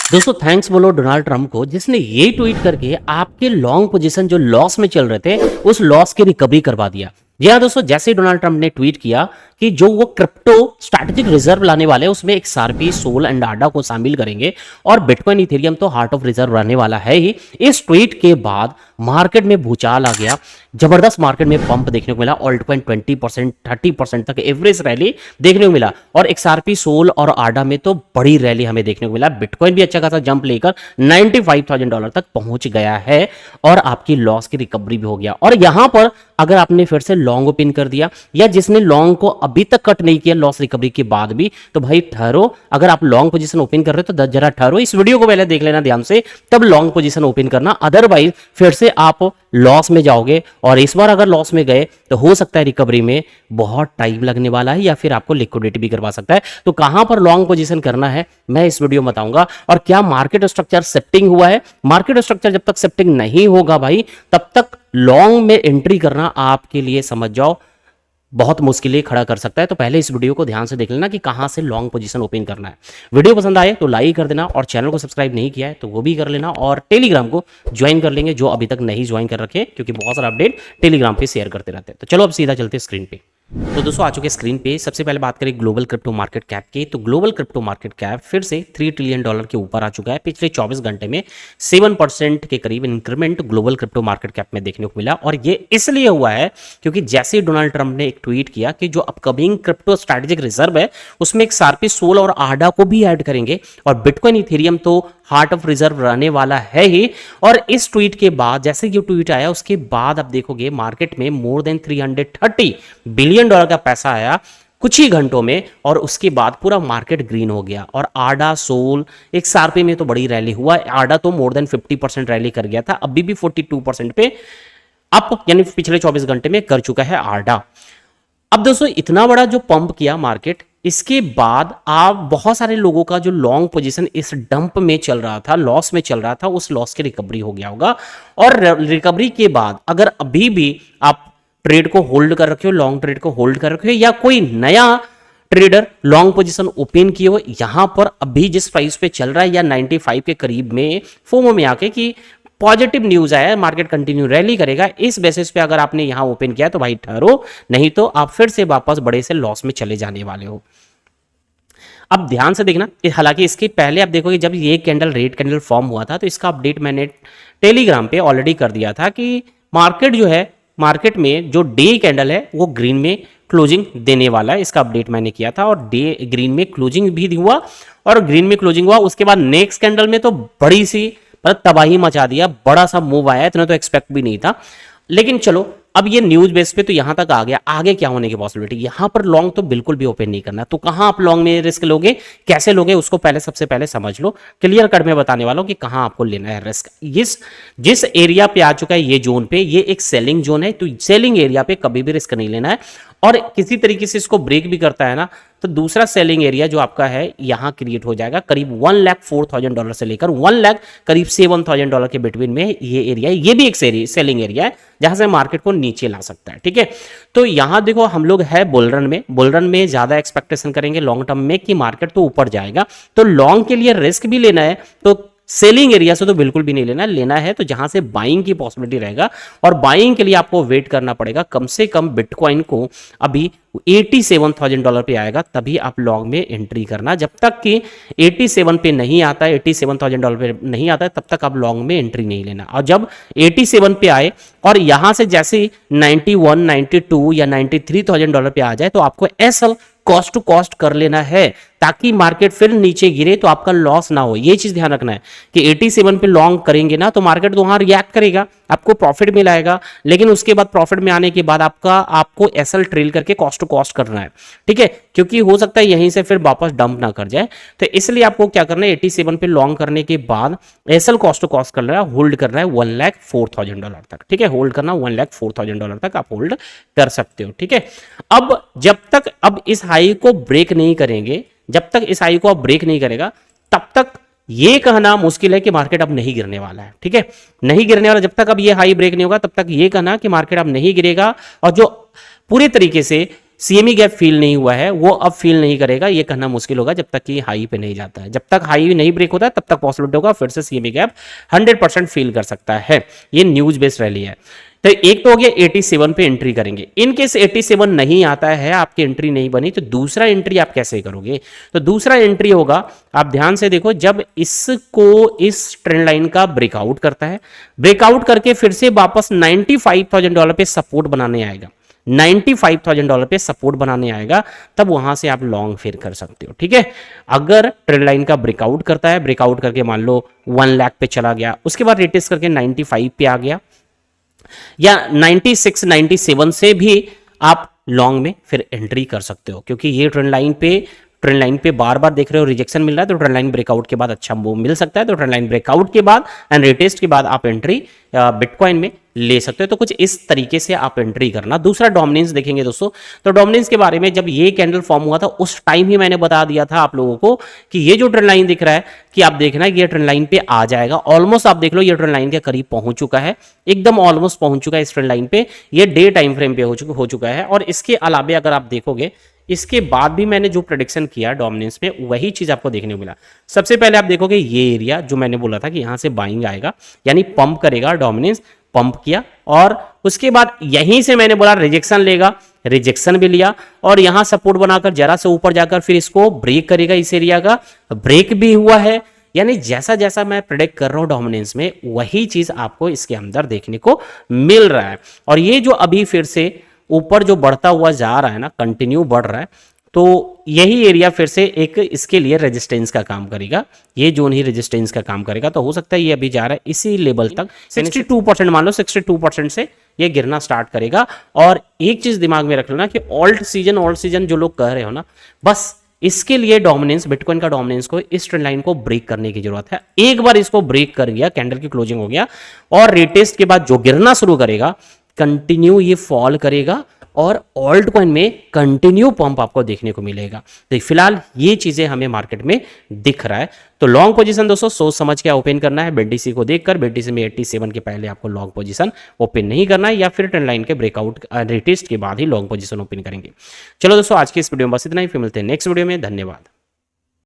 दोस्तों थैंक्स बोलो Donald Trump को जिसने ये ट्वीट करके आपके लॉन्ग पोजीशन जो लॉस में चल रहे थे उस लॉस की रिकवरी करवा दिया। जी हाँ दोस्तों, जैसे ही डोनाल्ड ट्रंप ने ट्वीट किया कि जो वो क्रिप्टो स्ट्रैटेजिक रिजर्व लाने वाले हैं उसमें XRP, सोल एंड आडा को शामिल करेंगे और बिटकॉइन इथेरियम तो हार्ट ऑफ रिजर्व रहने वाला है ही। इस ट्वीट के बाद मार्केट में भूचाल आ गया, जबरदस्त मार्केट में पंप देखने को मिला। ऑल्टकॉइन 20% 30% तक एवरेज रैली देखने को मिला और XRP, सोल और आडा में तो बड़ी रैली हमें देखने को मिला। बिटकॉइन भी अच्छा खासा जंप लेकर $95,000 तक पहुंच गया है और आपकी लॉस की रिकवरी भी हो गया। और यहां पर अगर आपने फिर से लॉन्ग ओपन कर दिया या जिसने लॉन्ग को अभी तक कट नहीं किया लॉस रिकवरी के बाद भी, तो भाई ठहरो। अगर आप लॉन्ग पोजीशन ओपन कर रहे हो तो जरा ठहरो, इस वीडियो को पहले देख लेना ध्यान से, तब लॉन्ग पोजीशन ओपन करना। अदरवाइज फिर से आप लॉस में जाओगे और इस बार अगर लॉस में गए तो हो सकता है रिकवरी में बहुत टाइम लगने वाला है या फिर आपको लिक्विडिटी भी करवा सकता है। तो कहां पर लॉन्ग पोजीशन करना है मैं इस वीडियो में बताऊंगा। और क्या मार्केट स्ट्रक्चर शिफ्टिंग हुआ है? मार्केट स्ट्रक्चर जब तक शिफ्टिंग नहीं होगा भाई तब तक लॉन्ग में एंट्री करना आपके लिए समझ जाओ बहुत मुश्किलें खड़ा कर सकता है। तो पहले इस वीडियो को ध्यान से देख लेना कि कहां से लॉन्ग पोजीशन ओपन करना है। वीडियो पसंद आए तो लाइक कर देना और चैनल को सब्सक्राइब नहीं किया है तो वो भी कर लेना और टेलीग्राम को ज्वाइन कर लेंगे जो अभी तक नहीं ज्वाइन कर रखे, क्योंकि बहुत सारा अपडेट टेलीग्राम पे शेयर करते रहते हैं। तो चलो अब सीधा चलते हैं स्क्रीन पे। तो दोस्तों आ चुके स्क्रीन पे। सबसे पहले बात करें ग्लोबल क्रिप्टो मार्केट कैप की, तो ग्लोबल क्रिप्टो मार्केट कैप फिर से $3 ट्रिलियन के ऊपर आ चुका है। पिछले 24 घंटे में 7% के करीब increment global crypto market cap में देखने को मिला। और ये इसलिए हुआ है क्योंकि जैसे ही डोनाल्ड ट्रंप ने एक ट्वीट किया कि जो अपकमिंग क्रिप्टो स्ट्रैटेजिक रिजर्व है उसमें XRP, सोल और आडा को भी ऐड करेंगे और बिटकॉइन इथेरियम तो हार्ट ऑफ रिजर्व रहने वाला है ही। और इस ट्वीट के बाद जैसे ये ट्वीट आया उसके बाद आप देखोगे मार्केट में मोर देन $330 बिलियन का पैसा आया कुछ ही घंटों में और उसके बाद पूरा मार्केट ग्रीन हो गया। और आडा, सोल, XRP में तो बड़ी रैली हुआ। आडा तो मोर देन 50% रैली कर गया था, अभी भी 42% पे अप यानी पिछले 24 घंटे में कर चुका है आडा। अब दोस्तों इतना बड़ा जो पंप किया मार्केट, इसके बाद आप बहुत सारे लोगों का जो लॉन्ग पोजीशन इस डंप में चल रहा था, लॉस में चल रहा था, उस लॉस की रिकवरी हो गया होगा। और रिकवरी के बाद अगर अभी भी आप ट्रेड को होल्ड कर रखे हो, लॉन्ग ट्रेड को होल्ड कर रखे हो या कोई नया ट्रेडर लॉन्ग पोजीशन ओपन किए हो, यहां पर अभी जिस प्राइस पे चल रहा है या 95 के करीब में फोमो में आके कि पॉजिटिव न्यूज आया है मार्केट कंटिन्यू रैली करेगा, इस बेसिस पे अगर आपने यहां ओपन किया तो भाई ठहरो, नहीं तो आप फिर से वापस बड़े से लॉस में चले जाने वाले हो। अब ध्यान से देखना, हालांकि इसके पहले आप देखोगे जब ये कैंडल रेड कैंडल फॉर्म हुआ था तो इसका अपडेट मैंने टेलीग्राम पे ऑलरेडी कर दिया था कि मार्केट जो है, मार्केट में जो डे कैंडल है वो ग्रीन में क्लोजिंग देने वाला है, इसका अपडेट मैंने किया था। और डे ग्रीन में क्लोजिंग भी हुआ और ग्रीन में क्लोजिंग हुआ। उसके बाद नेक्स्ट कैंडल में तो बड़ी सी तबाही मचा दिया, बड़ा सा मूव आया, इतना तो एक्सपेक्ट भी नहीं था। लेकिन चलो अब ये न्यूज बेस पे तो यहां तक आ गया, आगे क्या होने की पॉसिबिलिटी। यहां पर लॉन्ग तो बिल्कुल भी ओपन नहीं करना। तो कहां आप लॉन्ग में रिस्क लोगे, कैसे लोगे, उसको पहले सबसे पहले समझ लो। क्लियर कट में बताने वाला हूं कि कहां आपको लेना है रिस्क। जिस एरिया पे आ चुका है ये जोन पे, ये एक सेलिंग जोन है, तो सेलिंग एरिया पे कभी भी रिस्क नहीं लेना है। और किसी तरीके से इसको ब्रेक भी करता है ना तो दूसरा सेलिंग एरिया जो आपका है यहां क्रिएट हो जाएगा करीब $1,04,000 से लेकर 1,00,000 करीब $7,000 के बिटवीन में ये एरिया है। ये भी एक सेलिंग एरिया है जहां से मार्केट को नीचे ला सकता है। ठीक है, तो यहां देखो हम लोग है बुलरन में ज्यादा एक्सपेक्टेशन करेंगे लॉन्ग टर्म में कि मार्केट तो ऊपर जाएगा। तो लॉन्ग के लिए रिस्क भी लेना है तो सेलिंग एरिया से तो बिल्कुल भी नहीं लेना है तो जहां से बाइंग की पॉसिबिलिटी रहेगा। और बाइंग के लिए आपको वेट करना पड़ेगा, कम से कम बिटकॉइन को अभी $87,000 पे आएगा तभी आप लॉन्ग में एंट्री करना। जब तक कि 87 पे नहीं आता है, $87,000 पे नहीं आता है, तब तक आप लॉन्ग में एंट्री नहीं लेना। और जब 87 पे आए और यहां से जैसे 91, 92 या $93,000 पे आ जाए तो आपको एसएल कॉस्ट टू कॉस्ट कर लेना है ताकि मार्केट फिर नीचे गिरे तो आपका लॉस ना हो। ये चीज ध्यान रखना है कि 87 पे लॉन्ग करेंगे ना तो मार्केट तो वहां रिएक्ट करेगा, आपको प्रॉफिट मिलाएगा, लेकिन उसके बाद प्रॉफिट में आने के बाद आपको एसएल ट्रेल करके कॉस्ट टू कॉस्ट करना है। ठीक है, क्योंकि हो सकता है यहीं से फिर वापस डंप ना कर जाए, तो इसलिए आपको क्या करना है 87 पे लॉन्ग करने के बाद एसएल कॉस्ट टू कॉस्ट करना है, होल्ड करना है $1,04,000 तक। ठीक है, होल्ड करना $1,04,000 तक आप होल्ड कर सकते हो। ठीक है, अब जब तक अब इस हाई को ब्रेक नहीं करेंगे, जब तक इस हाई को आप ब्रेक नहीं करेगा तब तक ये कहना मुश्किल है कि मार्केट अब नहीं गिरने वाला है। ठीक है, नहीं गिरने वाला, जब तक अब ये हाई ब्रेक नहीं होगा तब तक ये कहना कि मार्केट अब नहीं गिरेगा। और जो पूरे तरीके से सीएमई गैप फील नहीं हुआ है वो अब फील नहीं करेगा, ये कहना मुश्किल होगा जब तक कि हाई पे नहीं जाता है। जब तक हाई नहीं ब्रेक होता है तब तक पॉसिबिलिटी होगा फिर से सीएमई गैप 100% फील कर सकता है। ये न्यूज बेस्ड रैली है। तो एक तो हो गया 87 पे एंट्री करेंगे। इन केस 87 नहीं आता है, आपकी एंट्री नहीं बनी, तो दूसरा एंट्री आप कैसे करोगे? तो दूसरा एंट्री होगा, आप ध्यान से देखो, जब इसको इस ट्रेंड लाइन का ब्रेकआउट करता है, ब्रेकआउट करके फिर से वापस $95,000 पे सपोर्ट बनाने आएगा, $95,000 पे सपोर्ट बनाने आएगा, तब वहां से आप लॉन्ग फेयर कर सकते हो। ठीक है, अगर ट्रेंड लाइन का ब्रेकआउट करता है, ब्रेकआउट करके मान लो 1 लाख पे चला गया, उसके बाद रिटेस्ट करके 95 पे आ गया, या 96 97 से भी आप लॉन्ग में फिर एंट्री कर सकते हो, क्योंकि ये ट्रेंड लाइन पे बार बार देख रहे हो रिजेक्शन मिल रहा है, तो ट्रेंड लाइन ब्रेकआउट के बाद अच्छा मूव मिल सकता है। तो ट्रेंड लाइन ब्रेकआउट के बाद एंड रिटेस्ट के बाद आप एंट्री बिटकॉइन में ले सकते हो। तो कुछ इस तरीके से आप एंट्री करना। दूसरा डोमिनेंस देखेंगे दोस्तों, तो डोमिनेंस के बारे में जब ये कैंडल फॉर्म हुआ था उस टाइम ही मैंने बता दिया था आप लोगों को कि ये जो ट्रेंड लाइन दिख रहा है कि आप देखना ये ट्रेंड लाइन पे आ जाएगा। ऑलमोस्ट आप देख लो ये ट्रेंड लाइन के करीब पहुंच चुका है, एकदम ऑलमोस्ट पहुंच चुका है इस ट्रेंड लाइन पे, ये डे टाइम फ्रेम पे हो चुका है। और इसके अलावा अगर आप देखोगे इसके बाद भी मैंने जो प्रेडिक्शन किया डोमिनेंस में वही चीज आपको देखने को मिला। सबसे पहले आप देखोगे ये एरिया जो मैंने बोला था कि यहां से बाइंग आएगा, यानी पंप करेगा, डोमिनेंस पंप किया, और उसके बाद यहीं से मैंने बोला रिजेक्शन लेगा, रिजेक्शन भी लिया, और यहां सपोर्ट बनाकर जरा से ऊपर जाकर फिर इसको ब्रेक करेगा, इस एरिया का ब्रेक भी हुआ है। यानी जैसा जैसा मैं प्रेडिक्ट कर रहा हूं डोमिनेंस में वही चीज आपको इसके अंदर देखने को मिल रहा है। और ये जो अभी फिर से ऊपर जो बढ़ता हुआ जा रहा है ना, कंटिन्यू बढ़ रहा है, तो यही एरिया फिर से एक इसके लिए रेजिस्टेंस का काम करेगा, ये जोन ही रेजिस्टेंस का काम करेगा। तो हो सकता है ये अभी जा रहा है इसी लेवल तक, 62% मान लो, 62% से ये गिरना स्टार्ट करेगा। और एक चीज दिमाग में रख लेना कि ऑल्ट सीजन जो लोग कह रहे हो ना, बस इसके लिए डोमिनेंस, बिटकॉइन का डोमिनेंस को, इस ट्रेंड लाइन को ब्रेक करने की जरूरत है। एक बार इसको ब्रेक कर गया, कैंडल की क्लोजिंग हो गया, और रिटेस्ट के बाद जो गिरना शुरू करेगा, कंटिन्यू ये फॉल करेगा और ऑल्ट कॉइन में कंटिन्यू पंप आपको देखने को मिलेगा। तो फिलहाल ये चीजें हमें मार्केट में दिख रहा है। तो लॉन्ग पोजीशन दोस्तों सोच समझ के ओपन करना है, BTC को देखकर। BTC में 87 के पहले आपको लॉन्ग पोजीशन ओपन नहीं करना है, या फिर ट्रेंड लाइन के ब्रेकआउट रिटेस्ट के बाद ही लॉन्ग पोजीशन ओपन करेंगे। चलो दोस्तों आज की इस वीडियो में बस इतना ही, फिर मिलते हैं नेक्स्ट वीडियो में। धन्यवाद।